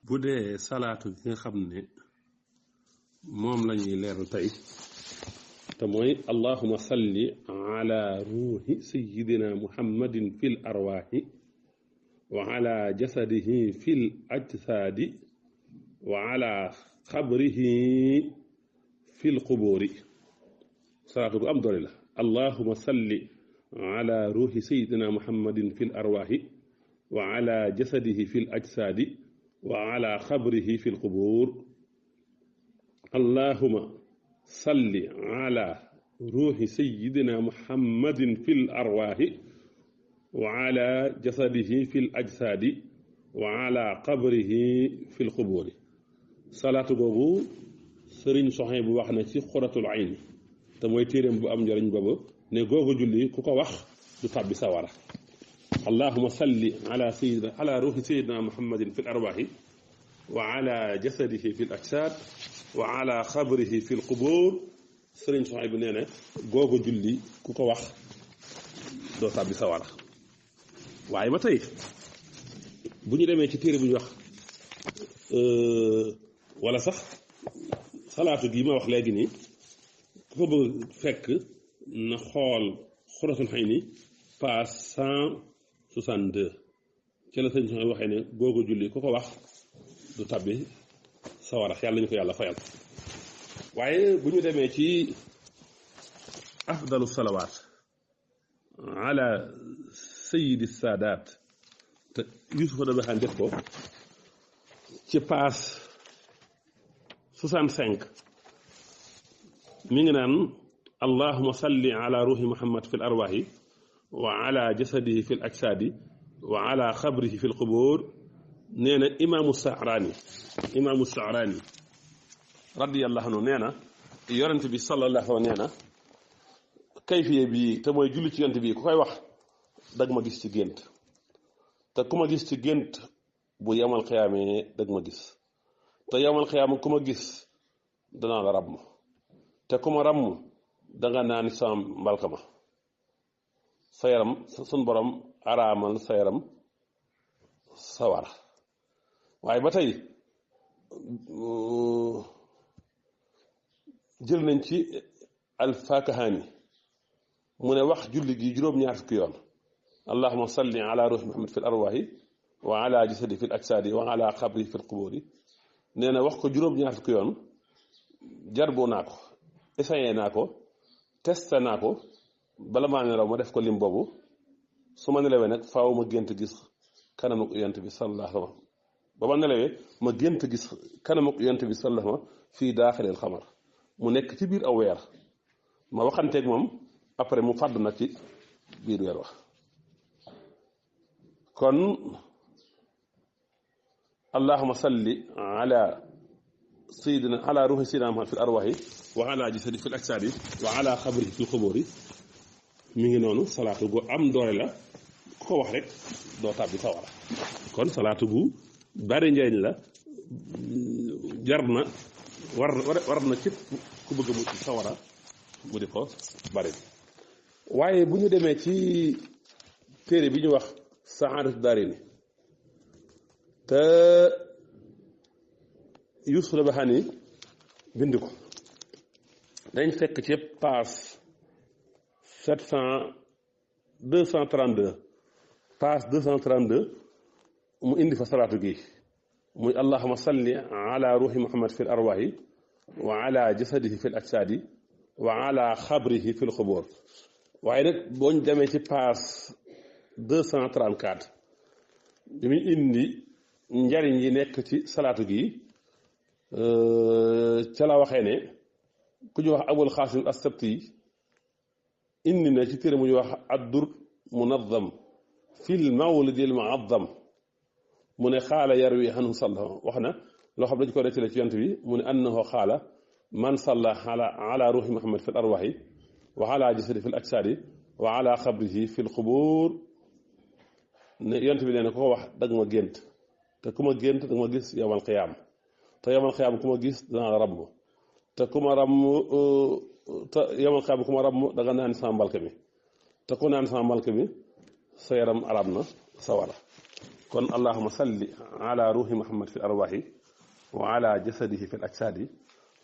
bu dee salaatu gi nga xam ne moom la ñuy leeral tey te mooy allahuma salli ala ruuhi sayidina muhammadin fil arwaahi wa ala jasadihi fil ajsaadi wa ala xabrihi fil qubuuri salaatu gu am doole la allahuma salli ala ruuhi sayidina muhammadin fil arwaahi wa ala jasadihi fil ajsaadi wa ala xabrihi fil qubuur allahuma salli ala ruuhi sayidina muhammadin fil arwaahi wa ala jasadihi fil ajsaadi wa ala qabrihi fil qubuuri salaatu googu sëriñ soxna bu wax na ci xuratul ayni te mooy téeréem bu am njëriñ boobu ne googu julli ku ko wax du tàbbi sawara allahuma salli ala ruuhi sayidina muhammadin fil arwaahi wa ala jasadihi fil ajsaad wa ala xabrihi fil qubuur sëriñ soxna bi nee na googu julli ku ko wax doo tàbbi sawara waaye ba tey bu ñu demee ci téere bu ñu wax wala sax salaatu gi ma wax léegi nii ku ko bëgg fekk na xool xuratul ayni page 162 ci la sëriñ soxna waxee ne googu julli ku ko wax du tàbbi sawara yàlla ñu ko yàlla fayal waaye bu ñu demee ci afdalu salawaat ala sayidi saadaat te Yuusufa Dabaxaan def ko ci paas 65 mi ngi naan allahuma salli ala ruuhi muhammad fi l arwaahi wa ala jasadihi fi l ajsaadi wa ala xabrihi fi l qubuur nee na imaamu saaraani radiyallahu anhu nee na yonent bi sallallahu nee na kayfiye bii te mooy julli ci yonent bii ku koy wax dag ma gis ci gént te ku ma gis ci gént bu yamal xiyaamee dag ma gis te yamal xiyaam ku ma gis danaa la ràmm te ku ma ràmm danga naan sam mbalka ma sa yaram sun borom araamal sa yaram sawara waaye ba tey jël nañ ci alfakahaani mu ne wax julli gi juróom-ñaar fukki yoon allahuma salli ala ruuhi muhammad fi l arwaahi wa ala jasadi fi l ajsaadi wa ala xabri fi l qubuuri nee na wax ko juróom-ñaar fukki yoon jarbu naa ko essayé naa ko testé naa ko bala maa nelaw ma def ko lim boobu su ma nelawee nag faaw ma gént gis kanamu yonent bi sallallahu alayhi wa sallam ba ma nelawee ma gént gis kanamu yonent bi sallallahu alayhi wa sallam fii daaxilil xamar mu nekk ci biir aw weer ma waxanteeg moom après mu fàdd nag ci biir weer wax kon allahuma salli ala sayidina ala ruuhi sayidina muhammad fi l arwaahi wa ala jasadi fi l ajsaadi wa ala xabrihi fi l qubuuri mi ngi noonu salaatu gu am doole la ku ko wax rek doo tàbbi sawara kon salaatu gu bari njëriñ la jar na war na képp ku bëgg a mucc sawara mu di ko bari waaye bu ñu demee ci téere bi ñu wax saadatu daarayni te Yuusufa Dabaxaani bind ko dañ fekk ci page 232 page 232 mu indi fa salaatu gi muy allahuma salli ala ruuhi muhammad fi l arwaahi wa ala jasadihi fi l ajsaadi wa ala xabrihi fi l qubuur waaye nag boo ñu demee ci page 234 bi muy indi njariñ yi nekk ci salaatu gi ca la waxee ne ku ñu wax abul xaasim as-sabti indi na ci téere mu ñu wax addur munazzam fil mawlidil muazzam mu ne xaala yarwi anhu sallallahu wax na loo xam dañu ko rettale ci yonent bi mu ne annahu xaala man salla ala ruuhi muhammad fi l arwaahi wa ala jasadi fi l ajsaadi wa ala xabrihi fi l qubuur ne yonent bi nee na ku ko wax dag ma gént te ku ma gént dag ma gis yowmal qiyaam te yowmal qiyaam ku ma gis danaa la ramm te ku ma ramm te yowmal qiyaam ku ma ramm danga naan sama mbalka mi te ku naan sama mbalka mi sa yaram arab na sawara kon allahuma salli ala ruuhi muhammad fi arwaahi wa ala jasadihi fi l ajsaadi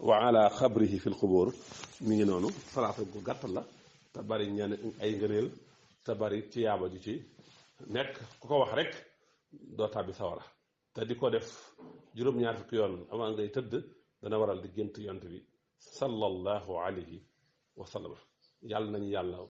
wa ala xabrihi fi l xubóor mi ngi noonu salaatu gu gàtt la te bari ñaan ay ngëneel te bari tiyaaba ju ci nekk ku ko wax rek doo tàbbi sawara te di ko def juróom-ñaar fukki yoon avant ngay tëdd dana waral di gént yont bi sallallahu alayhi wa sallam yàlla nañu yàlla